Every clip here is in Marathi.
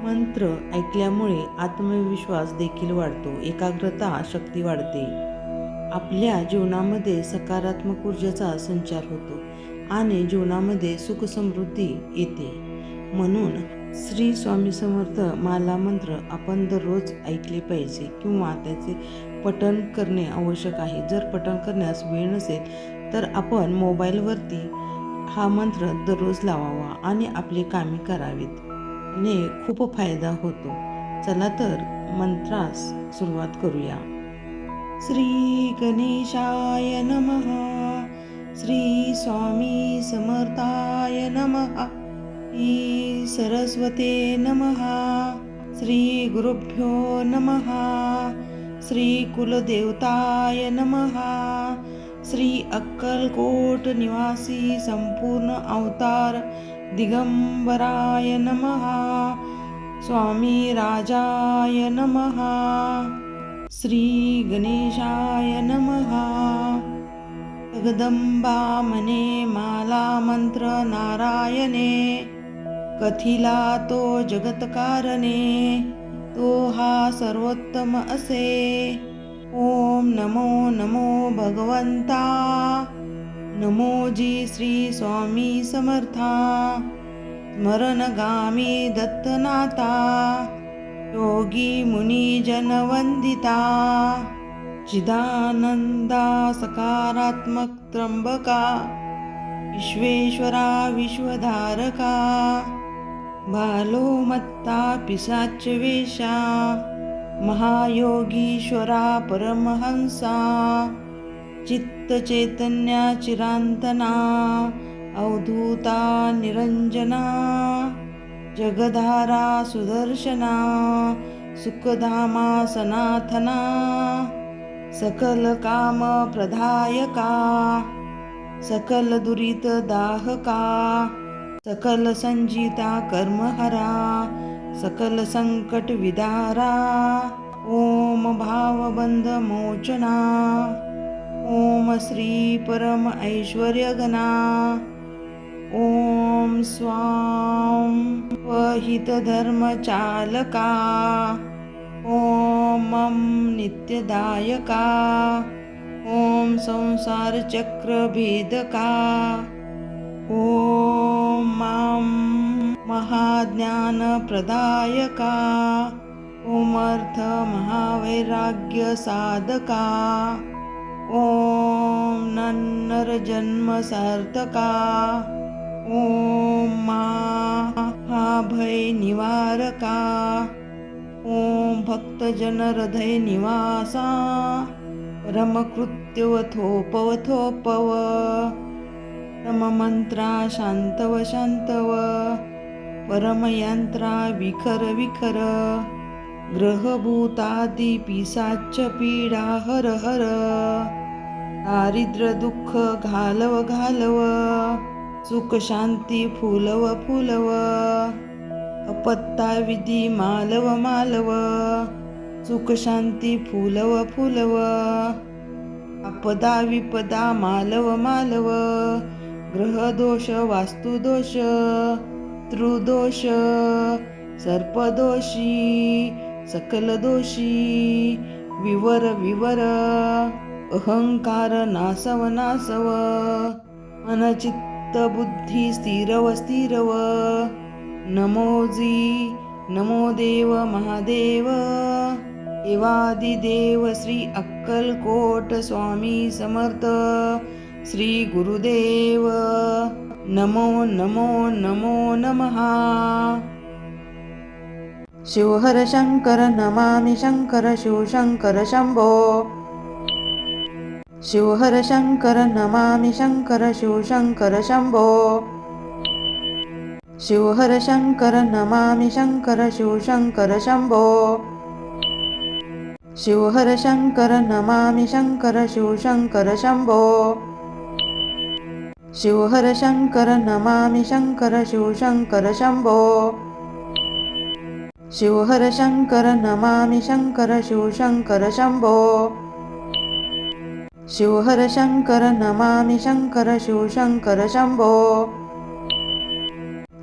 मंत्र ऐकल्यामुळे आत्मविश्वास देखील वाढतो, एकाग्रता शक्ती वाढते. आपल्या जीवनामध्ये सकारात्मक ऊर्जेचा संचार होतो आणि जीवनामध्ये सुख समृद्धी येते. म्हणून श्री स्वामी समर्थ माला मंत्र आपण दररोज ऐकले पाहिजे किंवा त्याचे पठण करणे आवश्यक आहे. जर पठण करण्यास वेळ नसेल तर आपण मोबाईलवरती हा मंत्र दररोज लावावा आणि आपली कामे करावीत. ने खूप फायदा होतो. चला तर मंत्रास सुरुवात करूया. श्री गणेशाय नमः. श्री स्वामी समर्थाय नमः. श्री सरस्वते नमः. श्री गुरुभ्यो नमः. श्री कुलदेवताय नमः. श्री अक्कलकोट निवासी संपूर्ण अवतार दिगंबराय नमः. स्वामी राजाय नमः. श्री गणेशाय नमः. जगदंबा मने माला मंत्र नारायणे. कथिला तो जगतकारणे, तो हा सर्वोत्तम असे. ओम नमो नमो भगवंता. नमो जी श्री स्वामी समर्था. स्मरणगामी दत्तनाथा. योगी मुनी जनवंदिता. चिदानंदा सकारात्मक त्र्यंबका. विश्वेश्वरा विश्वधारका. बालोमत्ता पिशाच वेशा. महायोगीश्वरा परमहंसा. चित्त चैतन्या चिरांतना. अवधूता निरंजना. जगधारा सुदर्शना. सुखधामा सनाथना. सकल काम प्रदायका. सकल दुरित दाहका. सकल संजिता कर्महरा. सकल संकट विदारा. ओम भावबंध मोचना. ओम श्री परम ऐश्वर्यगणा. ओम स्वाम वहित धर्मचालका. ओम मम नित्यदायका. ओम संसार चक्र भेदका. ओम मम महाज्ञान प्रदायका. ओम अर्थ महावैराग्य साधका. ओम नन्नर जन्म सार्थका. ओम महाभय निवारका. ओम भक्तजन हृदय निवासा. परमकृत्यव थोपव थोपव. परममंत्रा शांतव शांतव. परमयंत्रा विखर विखर. ग्रहभूतादि पिशाच पीडा हर हर. दारिद्र्य दुःख घालव घालव. सुख शांती फुलव फुलव. अपत्ता विधी मालव मालव. सुख शांती फुलव फुलव. आपदा विपदा मालव मालव. ग्रहदोष वास्तुदोष. त्रुदोष सर्पदोषी. सकल दोषी विवर विवर. अहंकार नासव नासव. मनचित्त बुद्धी स्थिरव स्थिरव. नमो जी नमो देव महादेव. देवादिदेव श्री अक्कलकोट स्वामी समर्थ श्री गुरुदेव. नमो नमो नमो नमः. शिवहर शंकर नमामि शंकर शिवशंकर शंभो. शिवहर शंकर नमामि शंकर शिवशंकर शंभो. शिवहर शंकर नमामि शंकर शिवशंकर शंभो. शिवहर शंकर नमामि शंकर शिवशंकर शंभो. शिवहर शंकर नमामि शंकर शिवशंकर शंभो. शिवहर शंकर नमामि शंकर शिवशंकर शंभो. शिवहर शंकर नमामि शंकर शिवशंकर शंभो.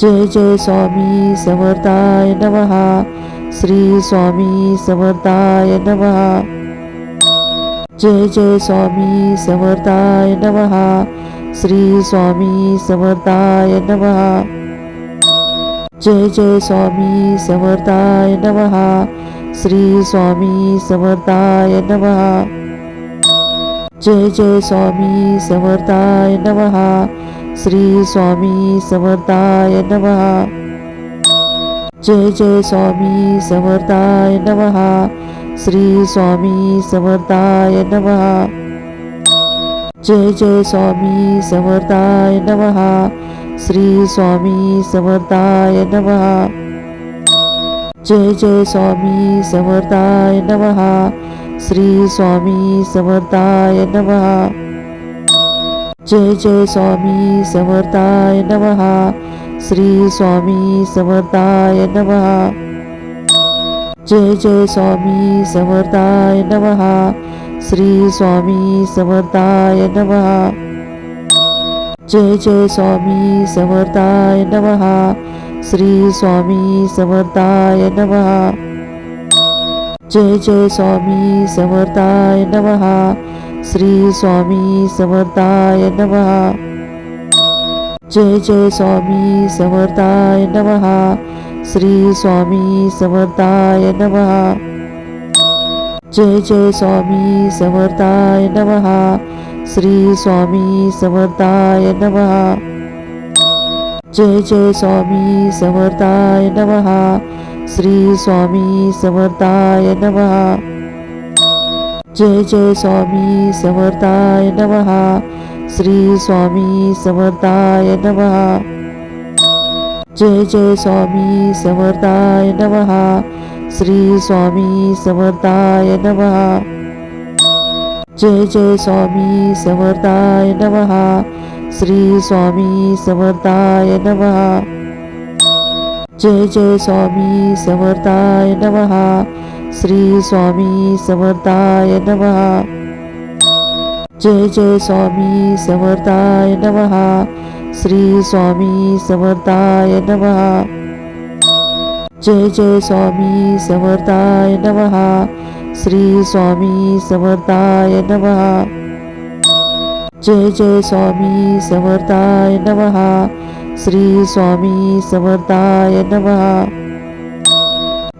जय जय स्वामी समर्थाय नमः. श्री स्वामी समर्थाय नमः. जय जय स्वामी समर्थाय नमः. श्री स्वामी समर्थाय नमः. जय जय स्वामी समर्थाय नमः. श्री स्वामी समर्थाय नमः. जय जय स्वामी समर्थाय नमः. श्री स्वामी समर्थाय नमः. जय जय स्वामी समर्थाय नमः. श्री स्वामी समर्थाय नमः. जय जय स्वामी समर्थाय नमः. श्री स्वामी समर्थाय नमः. जय जय स्वामी समर्थाय नमः. श्री स्वामी समर्थाय नमः. जय जय स्वामी समर्थाय नमः. श्री स्वामी समर्थाय नमः. जय जय स्वामी समर्थाय नमः. श्री स्वामी समर्थाय नमः. जय जय स्वामी समर्थाय नमः. श्री स्वामी समर्थाय नमः. जय जय स्वामी समर्थाय नमः. श्री स्वामी समर्थाय नमः. जय जय स्वामी समर्थाय नमः. श्री स्वामी समर्थाय नमः. जय जय स्वामी समर्थाय नमः. श्री स्वामी समर्थाय नमः. जय जय स्वामी समर्थाय नमः. श्री स्वामी समर्थाय नमः. जय जय स्वामी समर्थाय नमः. श्री स्वामी समर्थाय नमः. जय जय स्वामी समर्थाय नमः. श्री स्वामी समर्थाय नमः. जय जय स्वामी समर्थाय नमः. श्री स्वामी समर्थाय नमः. जय जय स्वामी समर्थाय नमः. श्री स्वामी समर्थाय नमः. जय जय स्वामी समर्थाय नमः. श्री स्वामी समर्थाय नमः. जय जय स्वामी समर्थाय नमः. श्री स्वामी समर्थाय नमः. जय जय स्वामी समर्थाय नमः. श्री स्वामी समर्थाय नमः.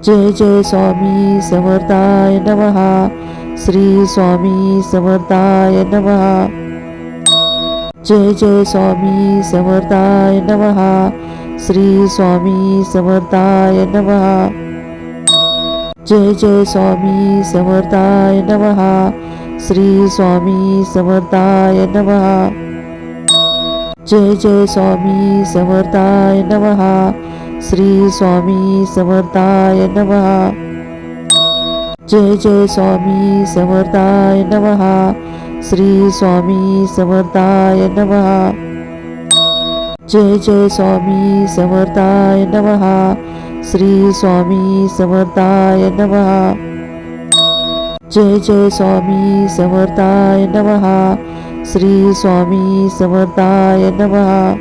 जय जय स्वामी समर्थाय नमः. श्री स्वामी समर्थाय नमः. जय जय स्वामी समर्थाय नमः. श्री स्वामी समर्थाय नमः. जय जय स्वामी समर्थाय नमः. श्री स्वामी समर्थाय नमः. जय जय स्वामी समर्थाय नमः. श्री स्वामी समर्थाय नमः. जय जय स्वामी समर्थाय नमः. श्री स्वामी समर्थाय नमः. जय जय स्वामी समर्थाय नमः. श्री स्वामी समर्थाय नमः. जय जय स्वामी समर्थाय नमः. श्री स्वामी समर्थाय नमः.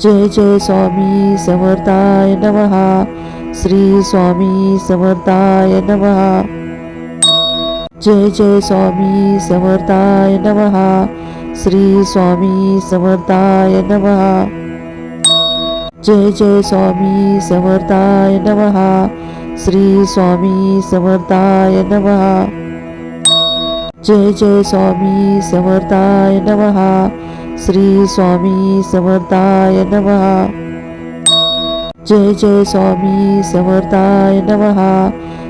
जय जय स्वामी समर्थाय नमः. श्री स्वामी समर्थाय नमः. जय जय स्वामी समर्थाय नमः. श्री स्वामी समर्थाय नमः. जय जय स्वामी समर्थाय नमः. श्री स्वामी समर्थाय नमः. जय जय स्वामी समर्थाय नमः. श्री स्वामी समर्थाय नमः. जय जय स्वामी समर्थाय नमः.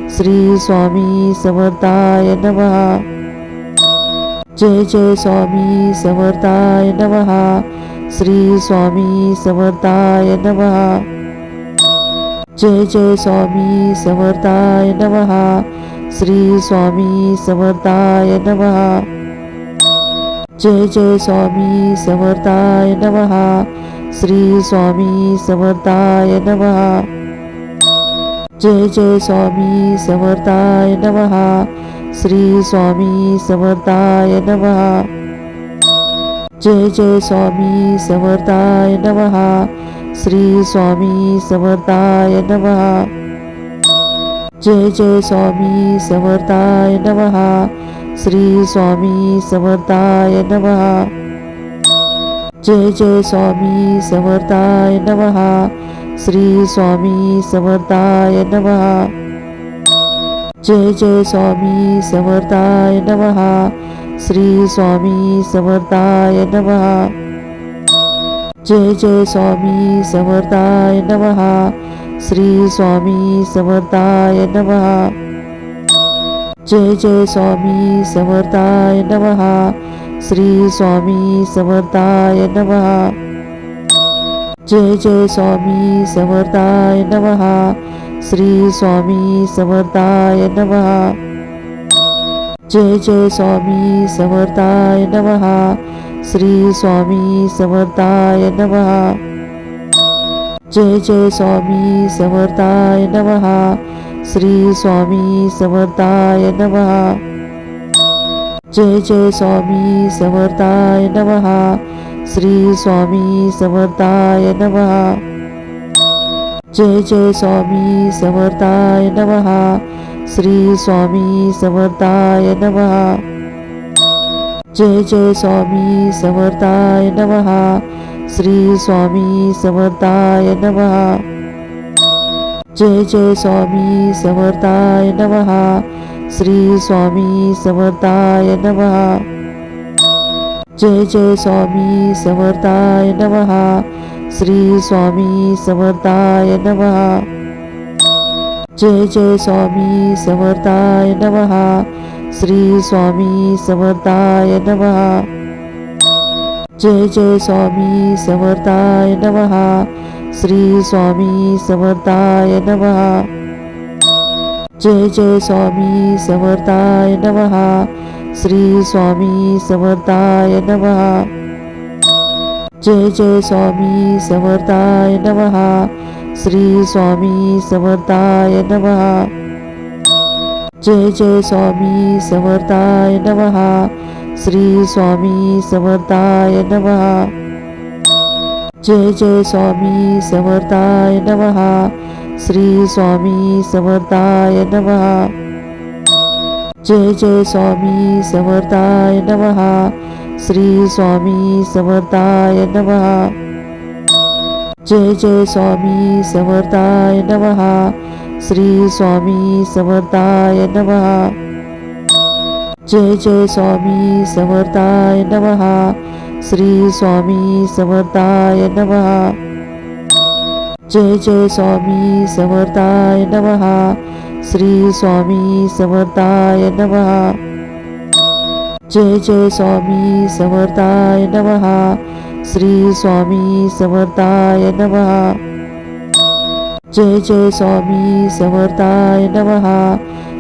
श्री स्वामी समर्थाय नमः. जय जय स्वामी समर्थाय नमः. श्री स्वामी समर्थाय नमः. जय जय स्वामी समर्थाय नमः. श्री स्वामी समर्थाय नमः. जय जय स्वामी समर्थाय नमः. श्री स्वामी समर्थाय नमः. जय जय स्वामी समर्थाय नमः. श्री स्वामी समर्थाय नमः. जय जय स्वामी समर्थाय नमः. श्री स्वामी समर्थाय नमः. जय जय स्वामी समर्थाय नमः. श्री स्वामी समर्थाय नमः. जय जय स्वामी समर्थाय नमः. श्री स्वामी समर्थाय नमः. जय जय स्वामी समर्थाय नमः. श्री स्वामी समर्थाय नमः. जय जय स्वामी समर्थाय नमः. श्री स्वामी समर्थाय नमः. जय जय स्वामी समर्थाय नमः. श्री स्वामी समर्थाय नमः. जय जय स्वामी समर्थाय नमः. श्री स्वामी समर्थाय नमः. जय जय स्वामी समर्थाय नमः. श्री स्वामी समर्थाय नमः. जय जय स्वामी समर्थाय नमः. श्री स्वामी समर्थाय नमः. जय जय स्वामी समर्थाय नमः. श्री स्वामी समर्थाय नमः. जय जय स्वामी समर्थाय नमः. श्री स्वामी समर्थाय नमः. जय जय स्वामी समर्थाय नमः. श्री स्वामी समर्थाय नमः. जय जय स्वामी समर्थाय नमः. श्री स्वामी समर्थाय नमः. जय जय स्वामी समर्थाय नमः. श्री स्वामी समर्थाय नमः. जय जय स्वामी समर्थाय नमः. श्री स्वामी समर्थाय नमः. जय जय स्वामी समर्थाय नमः. श्री स्वामी समर्थाय नमः. जय जय स्वामी समर्थाय नमः. श्री स्वामी समर्थाय नमः. जय जय स्वामी समर्थाय नमः. श्री स्वामी समर्थाय नमः. जय जय स्वामी समर्थाय नमः. श्री स्वामी समर्थाय नमः. जय जय स्वामी समर्थाय नमः. श्री स्वामी समर्थाय नमः. जय जय स्वामी समर्थाय नमः. श्री स्वामी समर्थाय नमः. जय जय स्वामी समर्थाय नमः. श्री स्वामी समर्थाय नमः. जय जय स्वामी समर्थाय नमः. श्री स्वामी समर्थाय नमः. जय जय स्वामी समर्थाय नमः. श्री स्वामी समर्थाय नमः. जय जय स्वामी समर्थाय नमः. श्री स्वामी समर्थाय नमः. जय जय स्वामी समर्थाय नमः.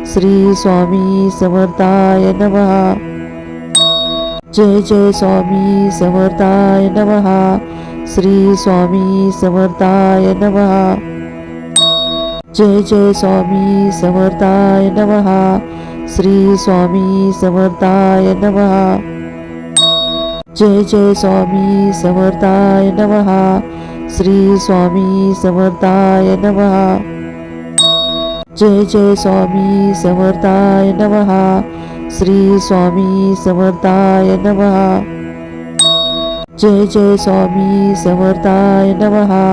श्री स्वामी समर्थाय नमः. जय जय स्वामी समर्थाय नमः. श्री स्वामी समर्थाय नमः. जय जय स्वामी समर्थाय नमः. श्री स्वामी समर्थाय नमः. जय जय स्वामी समर्थाय नमः. श्री स्वामी समर्थाय नमः. जय जय स्वामी समर्थाय नमः. श्री स्वामी समर्थाय नमः. जय जय स्वामी समर्थाय नमः.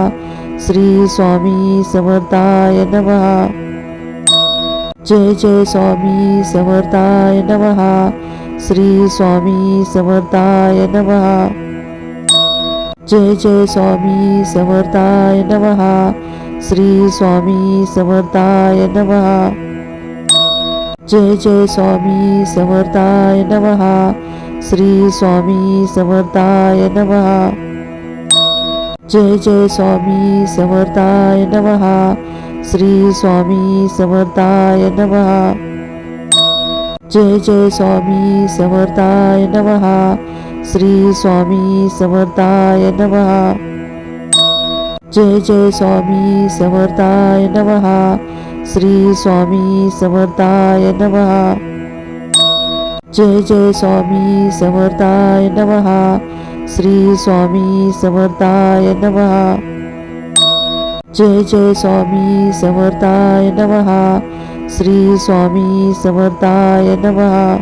श्री स्वामी समर्थाय नमः. जय जय स्वामी समर्थाय नमः. श्री स्वामी समर्थाय नमः. जय जय स्वामी समर्थाय नमः. श्री स्वामी समर्थाय नमः. जय जय स्वामी समर्थाय नमः. श्री स्वामी समर्थाय नमः. जय जय स्वामी समर्थाय नमः. श्री स्वामी समर्थाय नमः. जय जय स्वामी समर्थाय नमः. श्री स्वामी समर्थाय नमः. जय जय स्वामी समर्थाय नमः. श्री स्वामी समर्थाय नमः. जय जय स्वामी समर्थाय नमः. श्री स्वामी समर्थाय नमः. जय जय स्वामी समर्थाय नमः. श्री स्वामी समर्थाय नमः.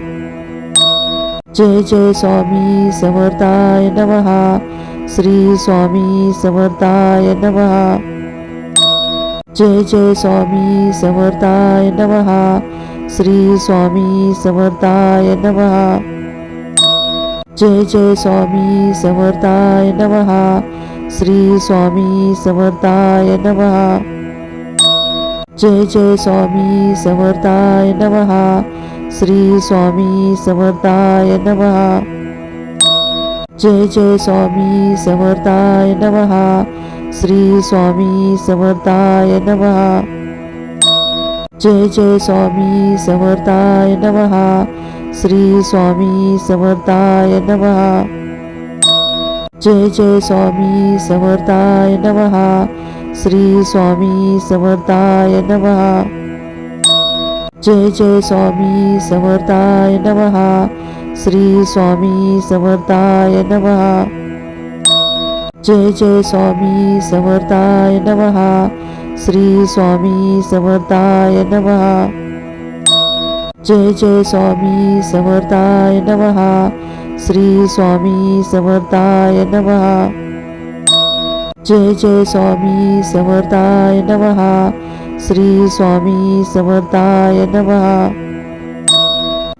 जय जय स्वामी समर्थाय नमः. श्री स्वामी समर्थाय नमः. जय जय स्वामी समर्थाय नमः. श्री स्वामी समर्थाय नमः. जय जय स्वामी समर्थाय नमः. श्री स्वामी समर्थाय नमः. जय जय स्वामी समर्थाय नमः. श्री स्वामी समर्थाय नमः. जय जय स्वामी समर्थाय नमः. श्री स्वामी समर्थाय नमः. जय जय स्वामी समर्थाय नमः. श्री स्वामी समर्थाय नमः. जय जय स्वामी समर्थाय नमः. श्री स्वामी समर्थाय नमः. जय जय स्वामी समर्थाय नमः. श्री स्वामी समर्थाय नमः. जय जय स्वामी समर्थाय नमः. श्री स्वामी समर्थाय नमः. जय जय स्वामी समर्थाय नमः. श्री स्वामी समर्थाय नमः. जय जय स्वामी समर्थाय नमः. श्री स्वामी समर्थाय नमः.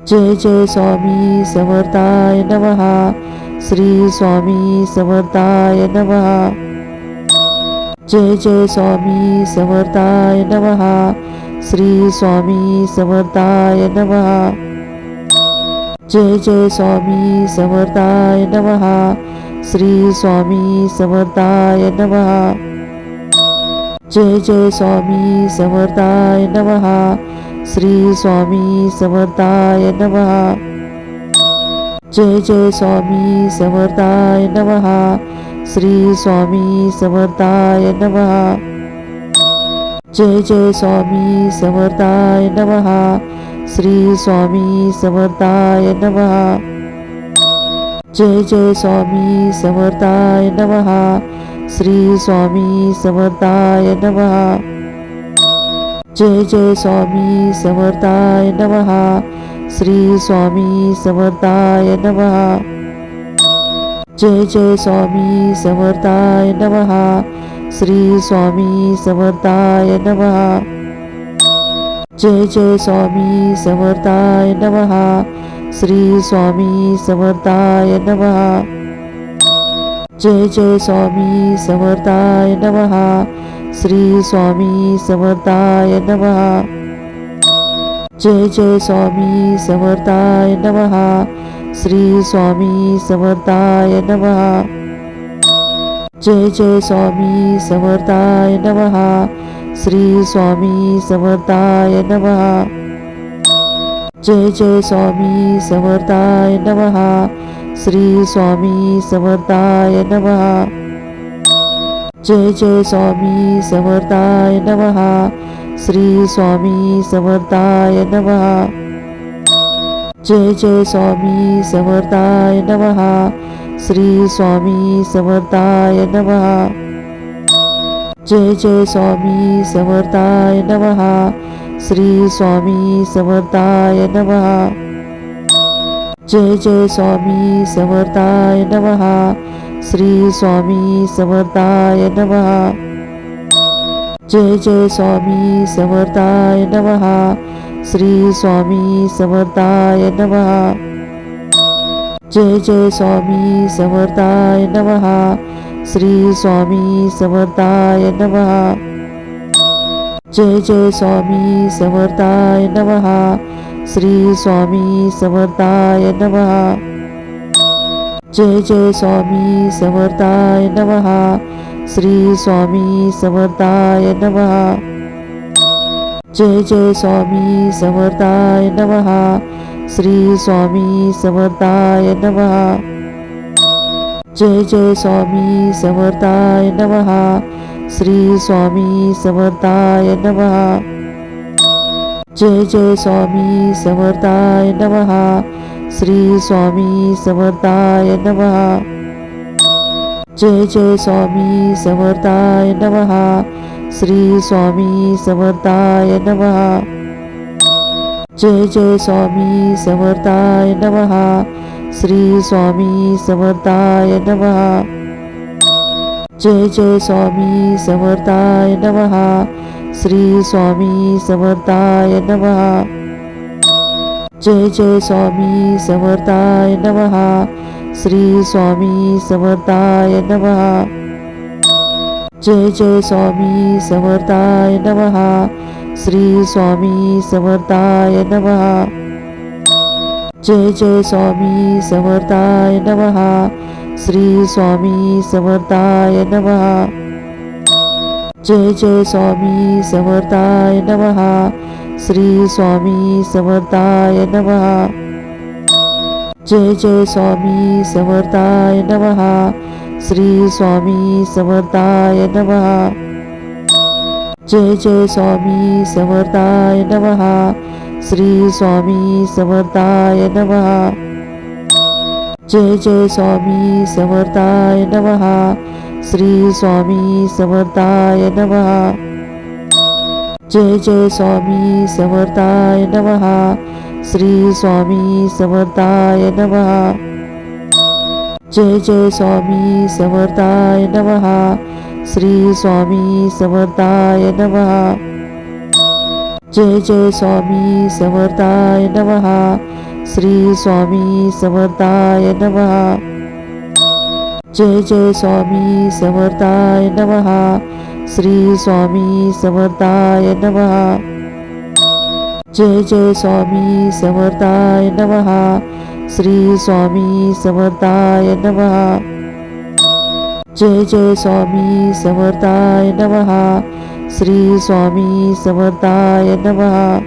जय जय स्वामी समर्थाय नमः. श्री स्वामी समर्थाय नमः. जय जय स्वामी समर्थाय नमः. श्री स्वामी समर्थाय नमः. जय जय स्वामी समर्थाय नमः. श्री स्वामी समर्थाय नमः. जय जय स्वामी समर्थाय नमः. श्री स्वामी समर्थाय नमः. जय जय स्वामी समर्थाय नमः. श्री स्वामी समर्थाय नमः. जय जय स्वामी समर्थाय नमः. श्री स्वामी समर्थाय नमः. जय जय स्वामी समर्थाय नमः. श्री स्वामी समर्थाय नमः. जय जय स्वामी समर्थाय नमः. श्री स्वामी समर्थाय नमः. जय जय स्वामी समर्थाय नमः. श्री स्वामी समर्थाय नमः. जय जय स्वामी समर्थाय नमः. श्री स्वामी समर्थाय नमः. जय जय स्वामी समर्थाय नमः. श्री स्वामी समर्थाय नमः. जय जय स्वामी समर्थाय नमः. श्री स्वामी समर्थाय नमः. जय जय स्वामी समर्थाय नमः. श्री स्वामी समर्थाय नमः. जय जय स्वामी समर्थाय नमः. श्री स्वामी समर्थाय नमः. जय जय स्वामी समर्थाय नमः. श्री स्वामी समर्थाय नमः. जय जय स्वामी समर्थाय नमः. श्री स्वामी समर्थाय नमः. जय जय स्वामी समर्थाय नमः. श्री स्वामी समर्थाय नमः. जय जय स्वामी समर्थाय नमः. श्री स्वामी समर्थाय नमः. जय जय स्वामी समर्थाय नमः. श्री स्वामी समर्थाय नमः. जय जय स्वामी समर्थाय नमः. श्री स्वामी समर्थाय नमः. जय जय स्वामी समर्थाय नमः. श्री स्वामी समर्थाय नमः. जय जय स्वामी समर्थाय नमः. श्री स्वामी समर्थाय नमः. जय जय स्वामी समर्थाय नमः. श्री स्वामी समर्थाय नमः. जय जय स्वामी समर्थाय नमः. श्री स्वामी समर्थाय नमः. जय जय स्वामी समर्थाय नमः. श्री स्वामी समर्थाय नमः. जय जय स्वामी समर्थाय नमः. श्री स्वामी समर्थाय नमः. जय जय स्वामी समर्थाय नमः. श्री स्वामी समर्थाय नमः. जय जय स्वामी समर्थाय नमः. श्री स्वामी समर्थाय नमः. जय जय स्वामी समर्थाय नमः. श्री स्वामी समर्थाय नमः. जय जय स्वामी समर्थाय नमः. श्री स्वामी समर्थाय नमः. जय जय स्वामी समर्थाय नमः. श्री स्वामी समर्थाय नमः. जय जय स्वामी समर्थाय नमः. श्री स्वामी समर्थाय नमः. जय जय स्वामी समर्थाय नमः. श्री स्वामी समर्थाय नमः. जय जय स्वामी समर्थाय नमः. श्री स्वामी समर्थाय नमः. जय जय स्वामी समर्थाय नमः. श्री स्वामी समर्थाय नमः. जय जय स्वामी समर्थाय नमः. श्री स्वामी समर्थाय नमः. जय जय स्वामी समर्थाय नमः. श्री स्वामी समर्थाय नमः. जय जय स्वामी समर्थाय नमः. श्री स्वामी समर्थाय नमः. जय जय स्वामी समर्थाय नमः. श्री स्वामी समर्थाय नमः. जय जय स्वामी समर्थाय नमः. श्री स्वामी समर्थाय नमः. जय जय स्वामी समर्थाय नमः. श्री स्वामी समर्थाय नमः.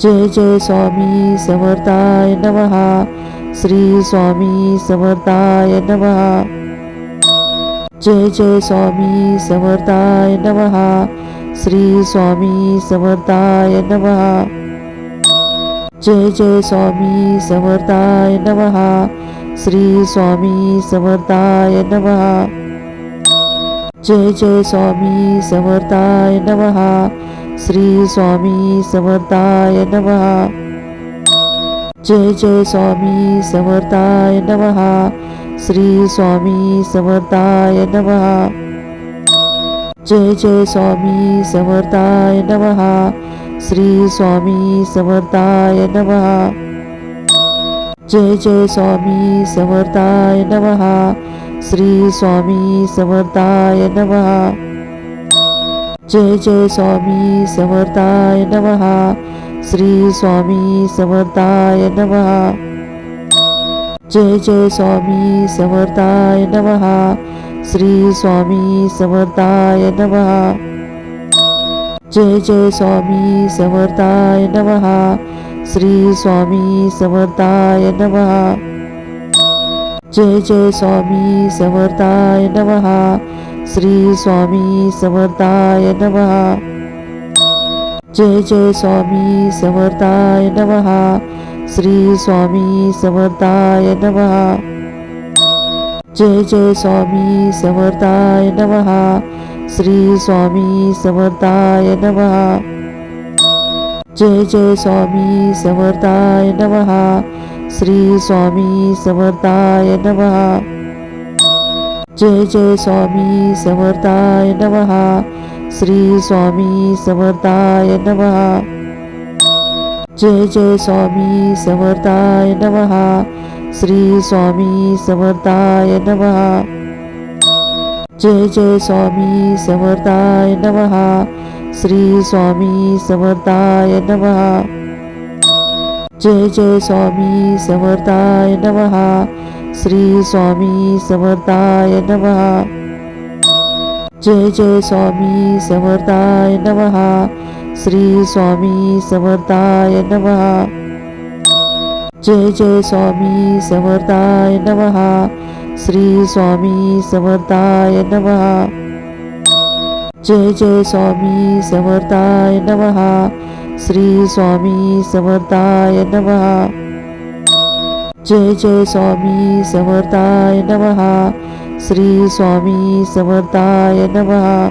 जय जय स्वामी समर्थाय नमः. श्री स्वामी समर्थाय नमः. जय जय स्वामी समर्थाय नमः. श्री स्वामी समर्थाय नमः. जय जय स्वामी समर्थाय नमः. श्री स्वामी समर्थाय नमः. जय जय स्वामी समर्थाय नमः. श्री स्वामी समर्थाय नमः. जय जय स्वामी समर्थाय नमः. श्री स्वामी समर्थाय नमः. जय जय स्वामी समर्थाय नमः. श्री स्वामी समर्थाय नमः. जय जय स्वामी समर्थाय नमः. श्री स्वामी समर्थाय नमः. जय जय स्वामी समर्थाय नमः. श्री स्वामी समर्थाय नमः. जय जय स्वामी समर्थाय नमः. श्री स्वामी समर्थाय नमः. जय जय स्वामी समर्थाय नमः. श्री स्वामी समर्थाय नमः. जय जय स्वामी समर्थाय नमः. श्री स्वामी समर्थाय नमः. जय जय स्वामी समर्थाय नमः. श्री स्वामी समर्थाय नमः. जय जय स्वामी समर्थाय नमः. श्री स्वामी समर्थाय नमः. जय जय स्वामी समर्थाय नमः. श्री स्वामी समर्थाय नमः. जय जय स्वामी समर्थाय नमः. श्री स्वामी समर्थाय नमः. जय जय स्वामी समर्थाय नमः. श्री स्वामी समर्थाय नमः. जय जय स्वामी समर्थाय नमः. श्री स्वामी समर्थाय नमः. जय जय स्वामी समर्थाय नमः. श्री स्वामी समर्थाय नमः. जय जय स्वामी समर्थाय नमः. श्री स्वामी समर्थाय नमः. जय जय स्वामी समर्थाय नमः. श्री स्वामी समर्थाय नमः. जय जय स्वामी समर्थाय नमः. श्री स्वामी समर्थाय नमः. जय जय स्वामी समर्थाय नमः. श्री स्वामी समर्थाय नमः.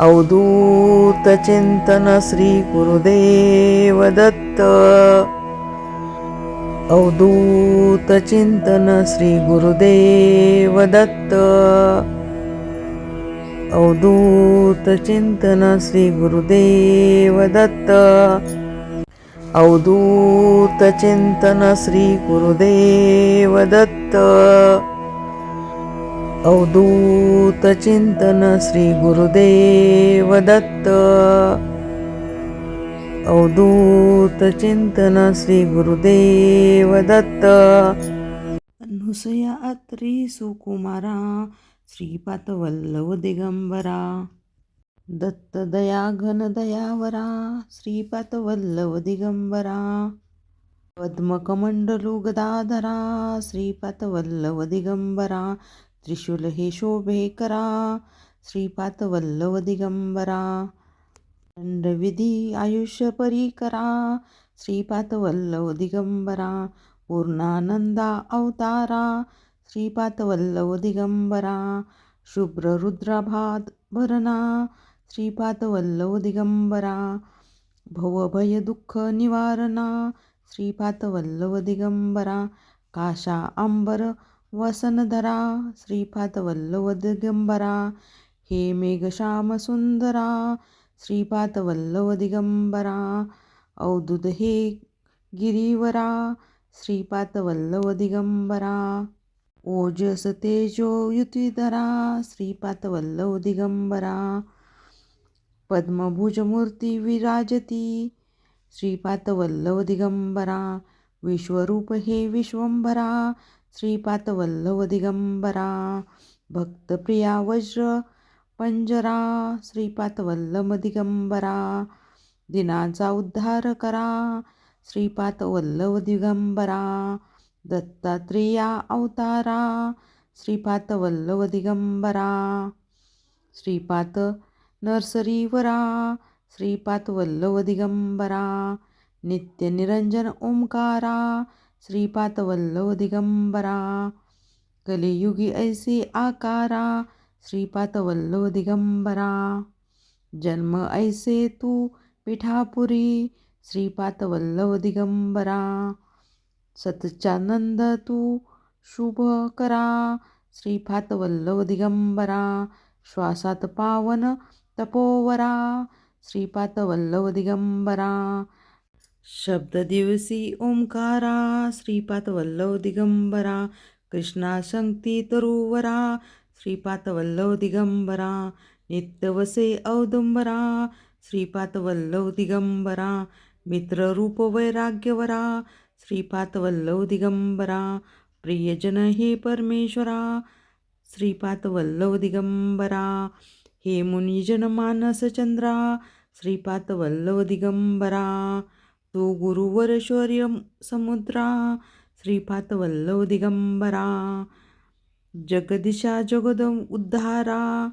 अवधूत चिंतन श्री गुरुदेव दत्त. अवधूत चिंतन श्री गुरुदेव दत्त. अवधूत चिंतन श्री गुरुदेव दत्त. अवधूत चिंतन श्री गुरुदेव दत्त. अवधूत चिंतन श्री गुरुदेव दत्त. अवधूत चिंतन श्री गुरुदेव दत्त. अनुसया अत्री सुकुमारा श्रीपाद वल्लभ दिगंबरा. दत्त दया घन दयावरा श्रीपाद वल्लभ दिगंबरा. पद्मकमंडलू गदाधरा श्रीपाद वल्लभ दिगंबरा. त्रिशूल हे शोभे करा श्रीपाद वल्लभ दिगंबरा. दंडविधी आयुष्य परीकरा श्रीपाद वल्लभ दिगंबरा. पूर्णानंदा अवतारा श्रीपाद वल्लभ दिगंबरा. शुभ्र रुद्राभात भरणा श्रीपाद वल्लभ दिगंबरा. भवभय दुःख निवारणा श्रीपाद वल्लभ दिगंबरा. काशा अंबर वसनधरा श्रीपाद वल्लभ दिगंबरा. हे मेघश्याम सुंदरा श्रीपाद वल्लभ दिगंबरा. अवधूत हे गिरीवरा श्रीपाद वल्लभ दिगंबरा. ओजस तेजो युतिधरा श्रीपाद वल्लभ दिगंबरा. पद्मभुज मूर्ती विराजती श्रीपाद वल्लभ दिगंबरा. विश्वरूप हे विश्वंभरा श्रीपाद वल्लभ दिगंबरा. भक्तप्रिया वज्र पंजरा श्रीपाद वल्लभ दिगंबरा. दिनाचा उद्धार करा श्रीपाद वल्लभ दिगंबरा. दत्तात्रेया अवतारा श्रीपाद वल्लभ दिगंबरा. श्रीपाद नरसरीवरा श्रीपाद वल्लभ दिगंबरा. नित्य निरंजन ओंकारा श्रीपाद वल्लभ दिगंबरा. कलियुगी ऐसे आकारा श्रीपाद वल्लभ दिगंबरा. जन्म ऐसे तू पिठापुरी श्रीपाद वल्लभ दिगंबरा. सतचानंद तू शुभ करा श्रीपाद वल्लभ दिगंबरा. श्वासात पावन तपोवरा श्रीपाद वल्लभ दिगंबरा. शब्द दिवसी ओंकारा श्रीपाद वल्लभ दिगंबरा. कृष्णा शक्ती तरुवरा श्रीपाद वल्लभ दिगंबरा. नित्य वसे औदुंबरा श्रीपाद वल्लभ दिगंबरा. मित्ररूप वैराग्यवरा श्रीपाद वल्लभ दिगंबरा. प्रियजन हे परमेश्वरा श्रीपाद वल्लभ दिगंबरा. हे मुनिजन मानस चंद्रा श्रीपाद वल्लभ दिगंबरा. तू गुरुवर शौर्य समुद्रा श्रीपाद वल्लभ दिगंबरा. जगदिशा जगद उद्धारा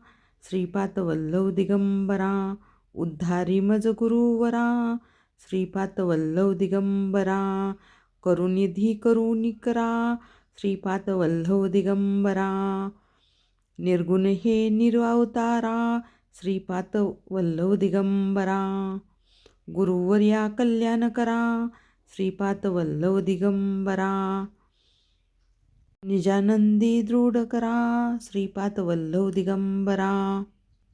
श्रीपाद वल्लभ दिगंबरा. उद्धारी मज गुरुवरा श्रीपाद वल्लभ दिगंबरा. करुनिधी करुणिकरा श्रीपाद वल्लभ दिगंबरा. निर्गुण हे निरवतारा श्रीपाद वल्लभ दिगंबरा. गुरुवर्या कल्याण करा श्रीपाद वल्लभ दिगंबरा. निजानंदी दृढ करा श्रीपाद वल्लभ दिगंबरा.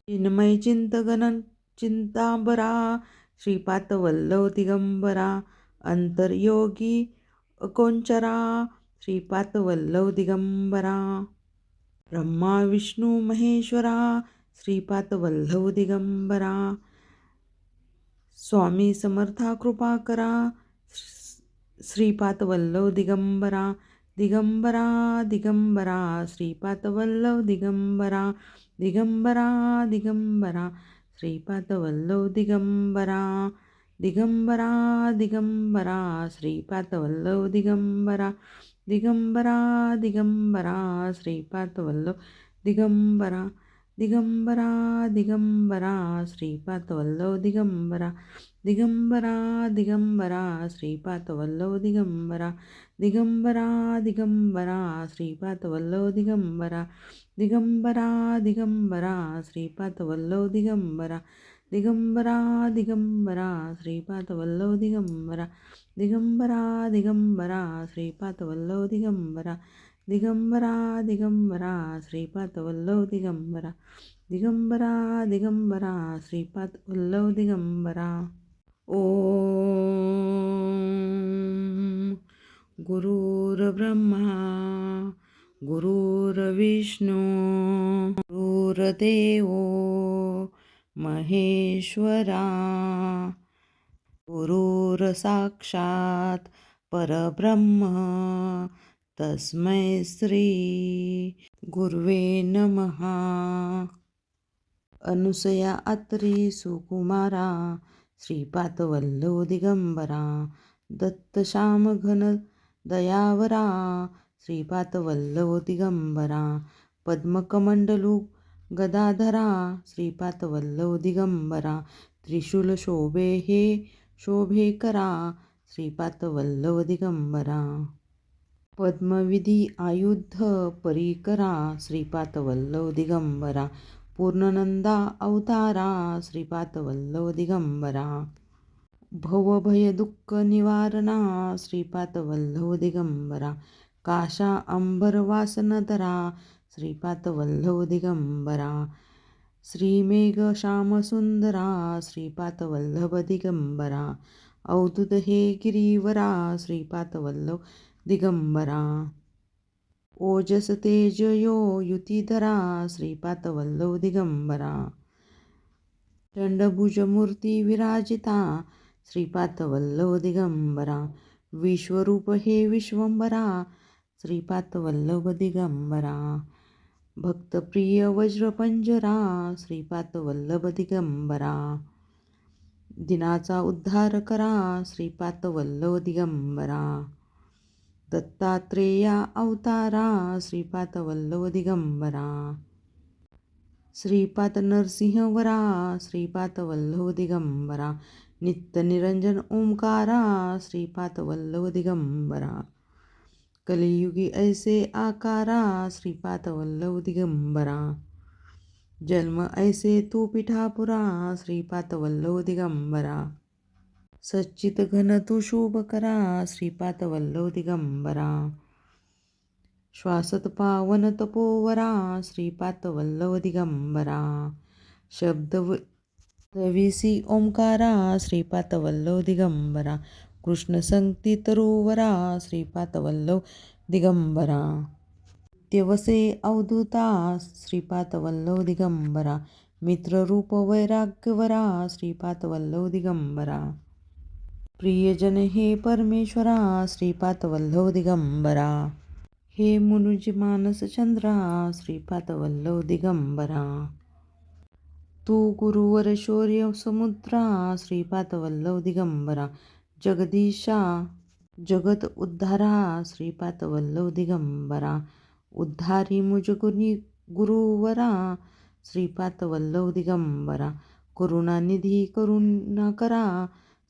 चिन्मय चिंतगण चिंतांबरा श्रीपाद वल्लभ दिगंबरा. अंतर्योगी अकोंचरा श्रीपाद वल्लभ दिगंबरा. ब्रह्मा विष्णू महेश्वरा श्रीपाद वल्लभ दिगंबरा. स्वामी समर्था कृपा करा श्रीपाद वल्लभ दिगंबरा. दिगंबरा दिगंबरा श्रीपाद वल्लभ दिगंबरा. दिगंबरा दिगंबरा श्रीपाद वल्लभ दिगंबरा. दिगंबरा दिगंबरा श्रीपाद वल्लभ दिगंबरा. दिगंबरा दिगंबरा श्रीपाद वल्लभ दिगंबरा. दिगंबरा दिगंबरा श्रीपाद वल्लभ दिगंबरा. दिगंबरा दिगंबरा श्रीपाद वल्लभ दिगंबरा. दिगंबरा दिगंबरा श्रीपादवल्लभ दिगंबरा दिगंबरा दिगंबरा श्रीपादवल्लभ दिगंबरा दिगंबरा दिगंबरा श्रीपादवल्लभ दिगंबरा दिगंबरा दिगंबरा श्रीपादवल्लभ दिगंबरा दिगंबरा दिगंबरा श्रीपादवल्लभ दिगंबरा दिगंबरा दिगंबरा श्रीपादवल्लभ दिगंबरा. ओम गुरुर्ब्रह्मा गुरुर्विष्णू गुरुर्देव महेश्वरा गुरुर्साक्षात परब्रह्म तस्मै श्री गुरुवे नमः. अनुसया अत्री सुकुमारा श्रीपादवल्लभ दिगंबरा दत्तश्याम घन दयावरा श्रीपादवल्लभ दिगंबरा पद्मकमंडलू गदाधरा श्रीपादवल्लभ दिगंबरा त्रिशूल शोभे हे शोभेकरा श्रीपादवल्लभ दिगंबरा पद्मविधी आयुध परीकरा श्रीपादवल्लभ दिगंबरा पूर्णनंदा अवतारा श्रीपादवल्लभ दिगंबरा भवभय दुःख निवारणा श्रीपादवल्लभ दिगंबरा काशा अंबर वासनधरा श्रीपादवल्लभ दिगंबरा श्रीमेघ श्यामसुंदरा श्रीपादवल्लभ दिगंबरा अवधूत हे गिरीवरा श्रीपादवल्लभ दिगंबरा ओजस तेज यो युतिधरा श्रीपादवल्लभ दिगंबरा चंडभुज मूर्ती विराजिता श्रीपादवल्लभ दिगंबरा विश्वरूप हे विश्वंभरा श्रीपादवल्लभ दिगंबरा भक्तप्रिय वज्रपंजरा श्रीपादवल्लभ दिगंबरा दिनाचा उद्धार करा श्रीपादवल्लभ दिगंबरा दत्तात्रेया अवतारा श्रीपादवल्लभ दिगंबरा श्रीपाद नरसिंहवरा श्रीपादवल्लभ दिगंबरा नित्य निरंजन ओंकारा श्रीपादवल्लभ दिगंबरा कलियुगी ऐसे आकारा श्रीपादवल्लभ दिगंबरा जन्म ऐसे तू पिठापुरा श्रीपादवल्लभ दिगंबरा सच्चित घन तू शुभ करा श्रीपादवल्लभ दिगंबरा श्वासत पावन तपोवरा श्रीपादवल्लभ दिगंबरा शब्दविसी ओंकारा श्रीपादवल्लभ दिगंबरा कृष्ण संगती तरुवरा श्रीपादवल्लभ दिगंबरा नित्यवसे अवधूता श्रीपादवल्लभ दिगंबरा मित्ररूप वैराग्यवरा श्रीपादवल्लभ दिगंबरा प्रियजन हे परमेश्वरा श्रीपादवल्लभ दिगंबरा हे मुनुज मानस चंद्रा श्रीपादवल्लभ दिगंबरा तू गुरुवर शौर्य समुद्रा श्रीपादवल्लभ दिगंबरा जगदीशा जगत उद्धारा श्रीपादवल्लभ दिगंबरा उद्धारी मुझ गुरुवरा श्रीपादवल्लभ दिगंबरा करुणानिधी करुणा करा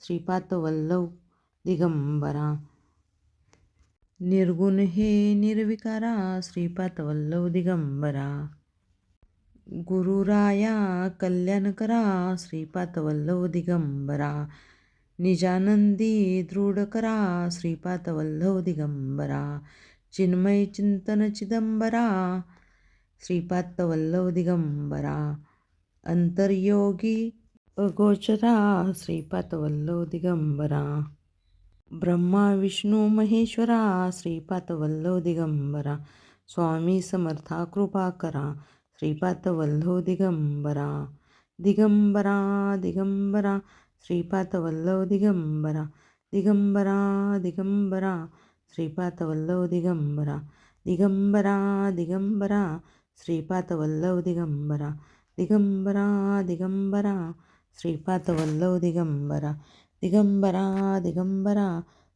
श्रीपादवल्लभ दिगंबरा निर्गुण हे निर्विकारा श्रीपादवल्लभ दिगंबरा गुरुराया कल्याण करा श्रीपादवल्लभ दिगंबरा निजानंदी दृढ करा श्रीपादवल्लभ दिगंबरा चिन्मय चिंतन चिदंबरा श्रीपादवल्लभ दिगंबरा अंतर्योगी अगोचरा श्रीपादवल्लभ दिगंबरा ब्रह्मा विष्णू महेश्वरा श्रीपादवल्लभ दिगंबरा स्वामी समर्था कृपा करा श्रीपादवल्लभ दिगंबरा दिगंबरा दिगंबरा श्रीपादवल्लभ दिगंबरा दिगंबरा दिगंबरा श्रीपादवल्लभ दिगंबरा दिगंबरा दिगंबरा श्रीपादवल्लभ दिगंबरा दिगंबरा दिगंबरा श्रीपादवल्लभ दिगंबरा दिगंबरा दिगंबरा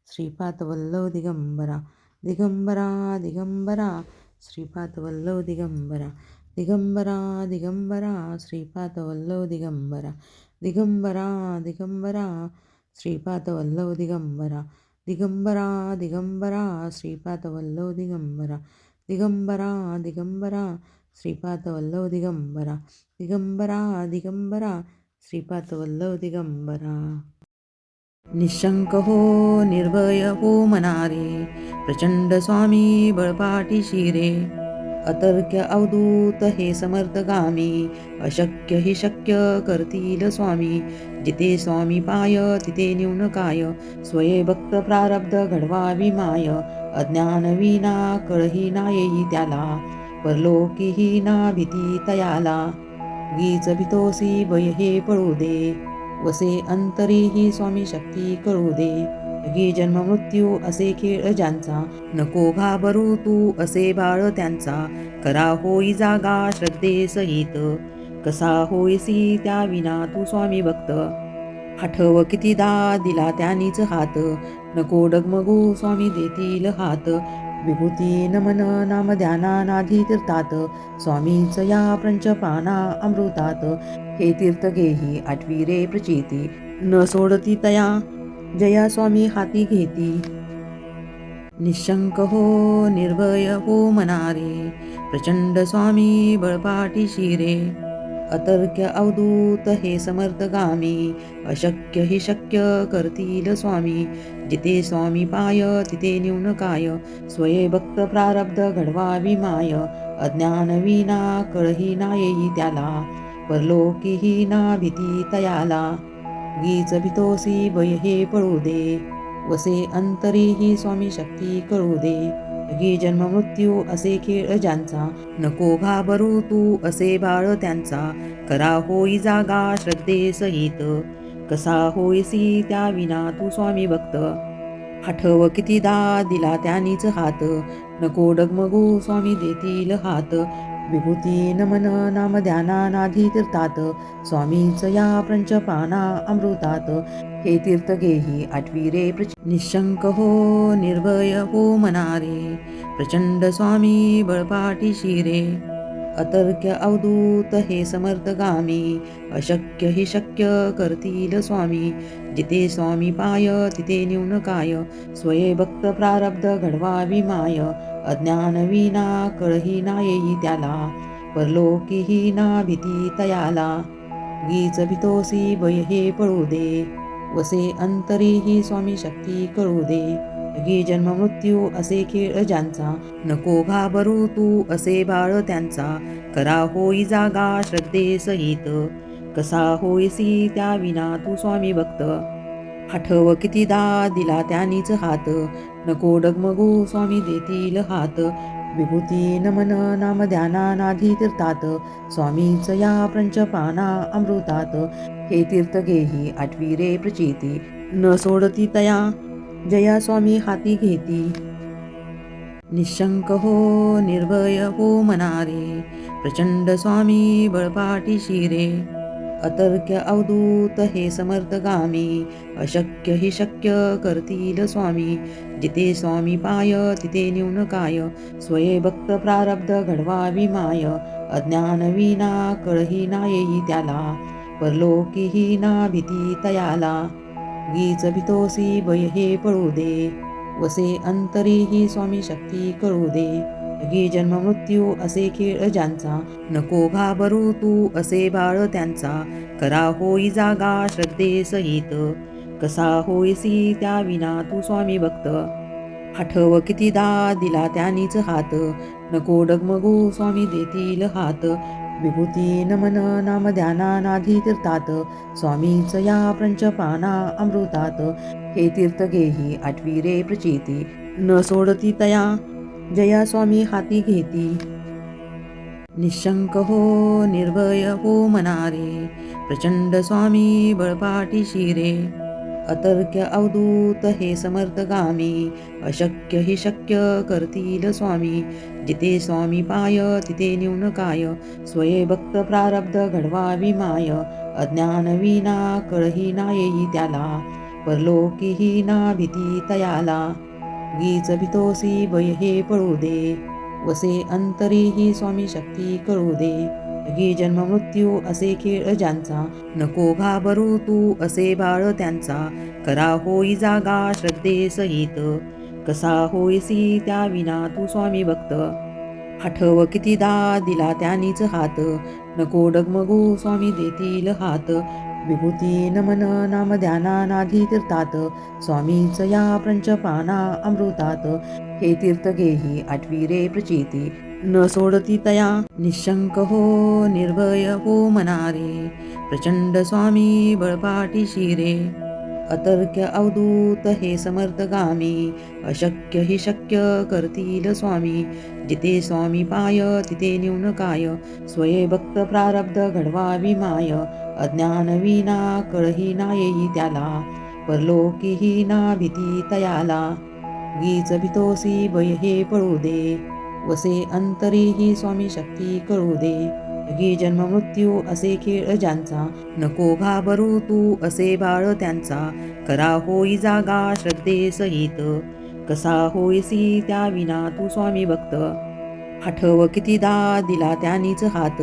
श्रीपादवल्लभ दिगंबरा दिगंबरा दिगंबरा श्रीपादवल्लभ दिगंबरा दिगंबरा दिगंबरा श्रीपादवल्लभ दिगंबरा दिगंबरा दिगंबरा श्रीपादवल्लभ दिगंबरा दिगंबरा दिगंबरा श्रीपादवल्लभ दिगंबरा दिगंबरा दिगंबरा श्रीपादवल्लभ दिगंबरा दिगंबरा दिगंबरा श्रीपादवल्लभ दिगंबरा निशंक हो निर्भय हो मनारे प्रचंड स्वामी बळपाटी शिरे अतर्क्य अवधूत हे समर्थगामी अशक्य हि शक्य करतील स्वामी जिथे स्वामी पाय तिथे न्यून काय स्वये भक्त प्रारब्ध घडवावी माय अज्ञान विना कळही ना येई त्याला परलोकीही ना भीती तयाला गीच भितोसी भय हे पळू दे वसे अंतरीही स्वामी शक्ती कळू दे जगी जन्म मृत्यू असे खेळ ज्यांचा नको घाबरू तू असे बाळ त्यांचा करा होई जागा श्रद्धे सहित कसा होईसी त्या विना तू स्वामी भक्त आठव कितीदा दिला त्यानीच हात नको डगमगू स्वामी देतील हात विभूती नमन नाम ध्याना नाधी तीर्थात स्वामीच या पंचपाना अमृतात हे तीर्थ घेही आठवी रे प्रचिती न सोडती तया जया स्वामी हाती घेती निशंक हो निर्भय हो मनारे प्रचंड स्वामी बळपाटी शिरे अतर्क्य अवधूत हे समर्थगामी अशक्य हि शक्य करतील स्वामी जिथे स्वामी पाय तिथे न्यून काय स्वये भक्त प्रारब्ध घडवावी माय अज्ञान विना कळही ना येई त्याला परलोकीही ना भीती तयाला गीच भितोसी भय हे पळू दे वसे अंतरीही स्वामी शक्ती कळू दे जगी जन्म मृत्यू असे खेळ ज्यांचा नको घाबरू तू असे बाळ त्यांचा करा होई जागा श्रद्धे सहित कसा होईसी त्या विना तू स्वामी भक्त आठव कितीदा दिला त्यानीच हात नको डगमगू स्वामी देतील हात विभूती नमन नाम ध्याना नाधी तीर्थात स्वामीच या पंचपाना अमृतात हे तीर्थ घेही आठवी रे निशंक हो निर्भय हो मनारे प्रचंड स्वामी बळपाटी शिरे अतर्क्य अवधूत हे समर्थगामी अशक्य हि शक्य करतील स्वामी जिथे स्वामी पाय तिथे न्यून काय स्वये भक्त प्रारब्ध घडवावी माय अज्ञान विना कळही ना येई त्याला परलोकीही ना भीती तयाला गीच भितोसी भय हे पळू दे वसे अंतरीही स्वामी शक्ती कळू दे जगी जन्म मृत्यू असे खेळ ज्यांचा नको घाबरू तू असे बाळ त्यांचा करा होई जागा श्रद्धे सहित कसा होईसी त्या विना तू स्वामी भक्त आठव कितीदा दिला त्यानीच हात नको डगमगू स्वामी देतील हात विभूती नमन नाम ध्याना नाधी तीर्थात स्वामीच या पंचपाना अमृतात हे तीर्थ घेही आठवी रे प्रचिती न सोडती तया जया स्वामी हाती घेती निशंक हो निर्भय हो मनारे प्रचंड स्वामी बळपाटी शिरे अतर्क्य अवधूत हे समर्थगामी अशक्य हि शक्य करतील स्वामी जिथे स्वामी पाय तिथे न्यून काय स्वये भक्त प्रारब्ध घडवावी माय अज्ञान विना कळही ना येई त्याला परलोकीही ना भीती तयाला गीच भितोसी भय हे पळू दे वसे अंतरीही स्वामी शक्ती कळू दे जगी जन्म मृत्यू असे खेळ ज्यांचा नको घाबरू तू असे बाळ त्यांचा करा होई जागा श्रद्धे सहित कसा होईसी त्या विना तू स्वामी भक्त आठव कितीदा दिला त्यानीच हात नको डगमगू स्वामी देतील हात विभूती नमन नाम ध्याना नाधी तीर्थात स्वामीच या पंचपाना अमृतात हे तीर्थ घेही आठवी रे प्रचिती न सोडती तया जया स्वामी हाती घेती निशंक हो निर्भय हो मनारे प्रचंड स्वामी बळपाटी शिरे अतर्क्य अवधूत हे समर्थगामी अशक्य हि शक्य करतील स्वामी जिथे स्वामी पाय तिथे न्यून काय स्वये भक्त प्रारब्ध घडवावी माय अज्ञान विना कळही ना येई त्याला परलोकीही ना भीती तयाला गीच भितोसी भय हे पळू दे वसे अंतरीही स्वामी शक्ती कळू दे जगी जन्म मृत्यू असे खेळ ज्यांचा, नको घाबरू तू असे बाळ त्यांचा. करा होई जागा श्रद्धे सहित, कसा होईसी त्या विना तू स्वामी भक्त. आठव कितीदा दिला त्यांनीच हात, नको डगमगू स्वामी देतील हात. विभूती नमन नाम ध्याना नाधी तीर्थात, स्वामीच या पंचपाना अमृतात. हे तीर्थ घेही आठवी रे प्रचिती, न सोडती तया निशंक हो निर्भय हो मनारे. प्रचंड स्वामी बळपाठी रे, अतर्क्य अवधूत हे समर्थगामी. अशक्य हि शक्य करतील स्वामी, जिथे स्वामी पाय तिथे न्यून काय. स्वये भक्त प्रारब्ध घडवावी माय, अज्ञान विना कळही ना येई त्याला. परलोकीही ना भीती तयाला, गीच भितोसी भय हे पळू दे. वसे अंतरीही स्वामी शक्ती कळू दे. जगी जन्म मृत्यू असे खेळ ज्यांचा, नको घाबरू तू असे बाळ त्यांचा. करा होई जागा श्रद्धे सहित, कसा होईसी त्या विना तू स्वामी भक्त. आठव कितीदा दिला त्यांनीच हात,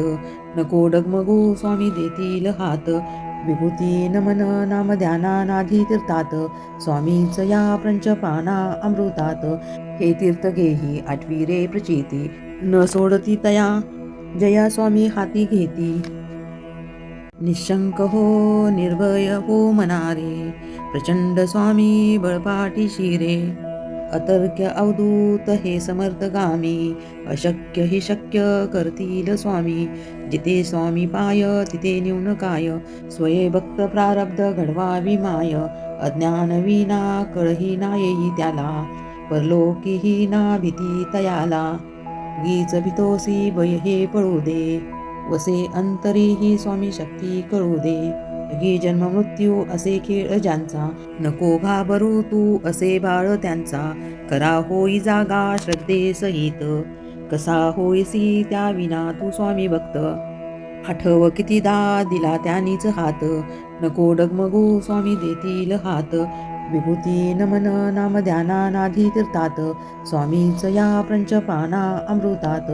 नको डगमगू स्वामी देतील हात. विभूती नमन नाम ध्याना नाधी तीर्थात, स्वामीच या पंचपाना अमृतात. हे तीर्थ घेही आठवी रे प्रचिती, न सोडती तया जया स्वामी हाती घेती. निशंक हो निर्भय हो मनारे, प्रचंड स्वामी बळपाठी रे. अतर्क्य अवधूत हे समर्थगामी, अशक्य हि शक्य करतील स्वामी. जिथे स्वामी पाय तिथे न्यून काय. स्वये भक्त प्रारब्ध घडवावी माय, अज्ञान विना कळही ना येई त्याला. परलोकीही ना भीती तयाला, गीच भितोसी भय हे पळू दे. वसे अंतरीही स्वामी शक्ती कळू दे. जगी जन्म मृत्यू असे खेळ ज्यांचा, नको घाबरू तू असे बाळ त्यांचा. करा होई जागा श्रद्धे सहित, कसा होईसी त्या विना तू स्वामी भक्त. आठव कितीदा दिला त्यांनीच हात, नको डगमगू स्वामी देतील हात. विभूती नमन नाम ध्याना नाधी तीर्थात, स्वामीच या पंचपाना अमृतात.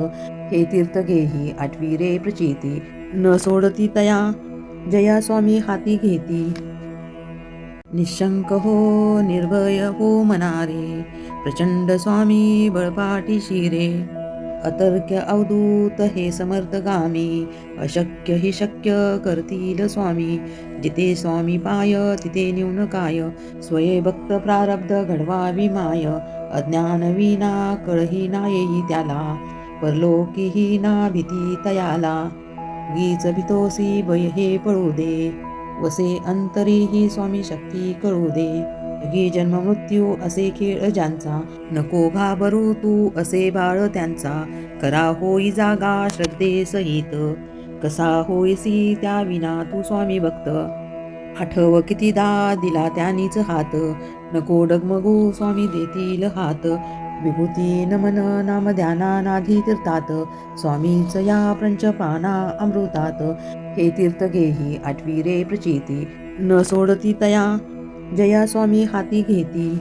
हे तीर्थ घेही आठवी रे प्रचिती, न सोडती तया जया स्वामी हाती घेती. निशंक हो निर्भय हो मनारे, प्रचंड स्वामी बळपाठी रे. अतर्क्य अवधूत हे समर्थगामी, अशक्य हि शक्य करतील स्वामी. जिथे स्वामी पाय तिथे न्यून काय. स्वये भक्त प्रारब्ध घडवावी माय, अज्ञान विना कळही ना येई त्याला. परलोकीही ना भीती तयाला, गीच भितोसी भय हे पळू दे. वसे अंतरीही स्वामी शक्ती कळू दे. जगी जन्म मृत्यू असे खेळ ज्यांचा, नको घाबरू तू असे बाळ त्यांचा. करा होई जागा श्रद्धे सहित, कसा होईसी त्या विना तू स्वामी भक्त. आठव कितीदा दिला त्यांनीच हात, नको डगमगू स्वामी देतील हात. विभूती नमन नाम ध्याना नाधी तीर्थात, स्वामीच या पंचपाना अमृतात. हे तीर्थ घेही आठवी रे प्रचिती, न सोडती तया जया स्वामी हाती घेती.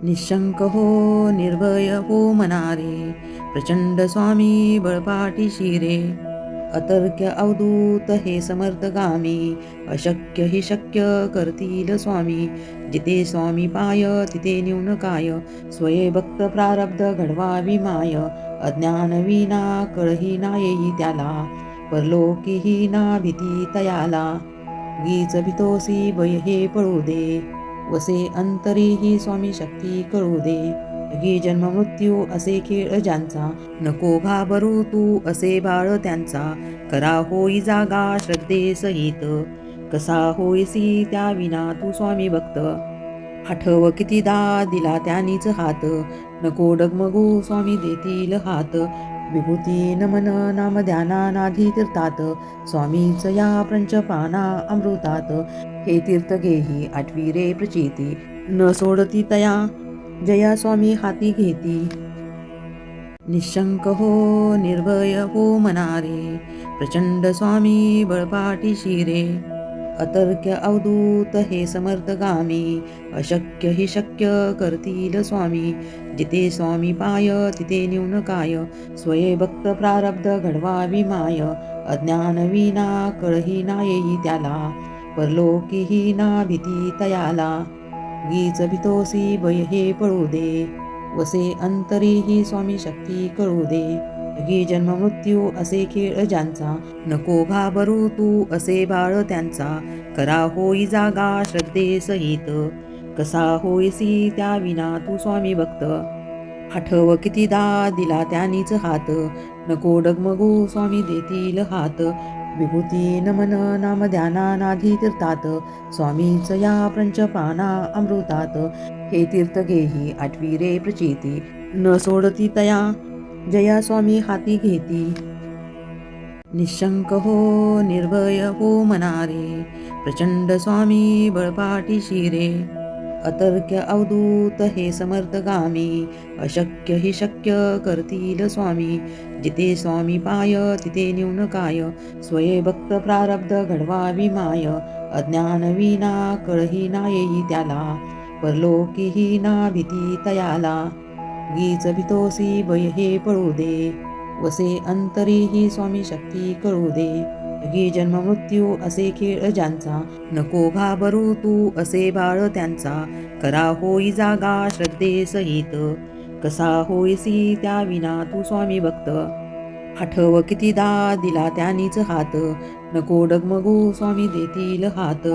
निशंक हो निर्भय हो मनारे, प्रचंड स्वामी बळपाठी रे. अतर्क्य अवधूत हे समर्थगामी, अशक्य हि शक्य करतील स्वामी. जिथे स्वामी पाय तिथे न्यून काय. स्वये भक्त प्रारब्ध घडवावी माय, अज्ञान विना कळही ना येई त्याला. परलोकीही ना भीती तयाला, गीच भितोसी भय हे पळू दे. वसे अंतरीही स्वामी शक्ती कळू दे. जगी जन्म मृत्यू असे खेळ ज्यांचा, नको घाबरू तू असे बाळ त्यांचा. करा होई जागा श्रद्धे सहित, कसा होईसी त्या विना तू स्वामी भक्त. आठव कितीदा दिला त्यांनीच हात, नको डगमगू स्वामी देतील हात. विभूती नमन नाम ध्याना नाधी तीर्थात, स्वामीच या पंचपाना अमृतात. हे तीर्थ घेही आठवी रे प्रचिती, न सोडती तया जया स्वामी हाती घेती. निशंक हो निर्भय हो मनारे, प्रचंड स्वामी बळपाठी रे. अतर्क्य अवधूत हे समर्थगामी अशक्य हि शक्य करतील स्वामी जिथे स्वामी पाय तिथे न्यून काय स्वये भक्त प्रारब्ध घडवावी माय अज्ञान विना कळही ना येई त्याला परलोकीही ना भीती तयाला गीच भितोसी भय हे पळू दे वसे अंतरीही स्वामी शक्ती कळू दे जगी जन्म मृत्यू असे खेळ ज्यांचा नको घाबरू तू असे बाळ त्यांचा करा होई जागा श्रद्धेसहित कसा होईसी त्या विना तू स्वामी भक्त आठव कितीदा दिला त्यानीच हात नको डगमगू स्वामी देतील हात विभूती नमन नाम ध्याना नाधी तीर्थात स्वामीच या पंचपाना अमृतात हे तीर्थ घेही आठवी रे प्रचिती न सोडती तया जया स्वामी हाती घेती निशंक हो निर्भय हो मनारे प्रचंड स्वामी बळपाटी शिरे अतर्क्य अवधूत हे समर्थगामी अशक्य हि शक्य करतील स्वामी जिथे स्वामी पाय तिथे न्यून काय स्वये भक्त प्रारब्ध घडवावी माय अज्ञान विना कळही ना येई त्याला परलोकीही ना भीती तयाला गीच भितोसी भय हे पळू दे वसे अंतरीही स्वामी शक्ती कळू दे जगी जन्म मृत्यू असे खेळ ज्यांचा नको घाबरू तू असे बाळ त्यांचा करा होई जागा श्रद्धेसहित कसा होईसी त्या विना तू स्वामी भक्त आठव कितीदा दिला त्यानीच हात नको डगमगू स्वामी देतील हात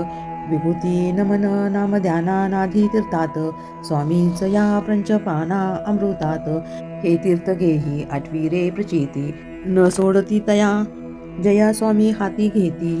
विभूती नमन नाम ध्याना नाधी तीर्थात स्वामीच या पंचपाना अमृतात हे तीर्थ घेही आठवी रे प्रचिती न सोडती तया जया स्वामी हाती घेती